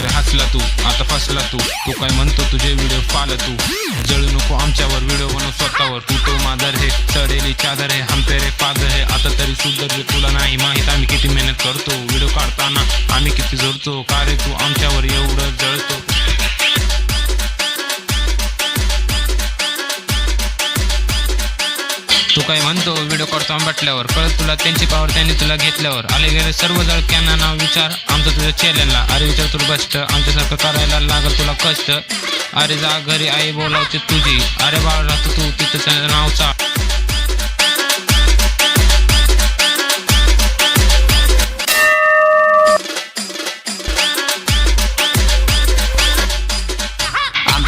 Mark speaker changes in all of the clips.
Speaker 1: अरे हसला तू आता फसला तू काय म्हणतो तुझे व्हिडिओ पाल तू जळू नको आमच्यावर व्हिडिओ बनव स्वतःवर तू तो मादर है चढेली चादर है हम तेरे फादर है आता तरी सुधर रे तुला नाही माहित आम्ही किती मेहनत करतो व्हिडिओ काढताना आम्ही किती जोडतो का रे तू आमच्यावर एवढं जळतो तू काय म्हणतो व्हिडिओ काढतो आंबटल्यावर कळत तुला त्यांची पावर त्यांनी तुला घेतल्यावर आले गेले सर्व जळक्यांना नाव विचार आमचं तुझ्या चॅलेंजला अरे विचार तुला बस्ट आमच्यासारखं करायला लागल तुला कष्ट अरे जा घरी आई बोलावते तुझी अरे बाळ राहतो तू तिथं नावचा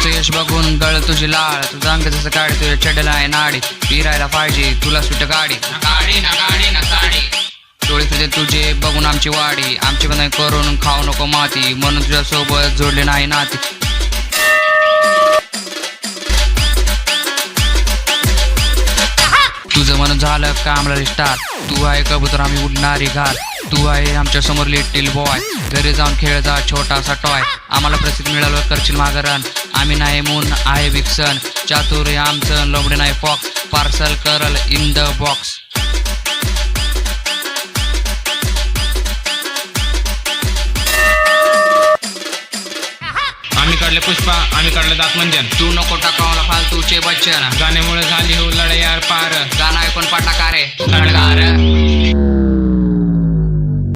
Speaker 2: यश बघून गळ तुझी लाळ तुझं अंग जसं काढ तुझ्या चढला आहे नाडी फिरायला पाहिजे तुला सुट गाडी डोळे तुझे तुझे बघून आमची वाडी आमची बनाई करून खाऊ नको माती म्हणून तुझ्या सोबत जोडले नाही नाती तुझं मन झालं कामला स्टार तू आहे कबूतर आम्ही उडणारी घाल तू आहे आमच्या समोर लिटिल बॉय घरी जाऊन खेळ जा छोटासा टॉय आम्हाला प्रसिद्ध मिळालं करशील मागरण आम्ही नाही मून आहे विक्सन चातुर्य आमचं लोबडे नाही फॉक्स पार्सल करल इन द बॉक्स
Speaker 1: आम्ही काढले पुष्पा आम्ही काढले दात मंजन
Speaker 2: तू नको टाकावला फालतूचे बच्चन
Speaker 1: गाण्यामुळे झाली हो लढाई यार पार
Speaker 2: गाणं ऐकून पटाकारे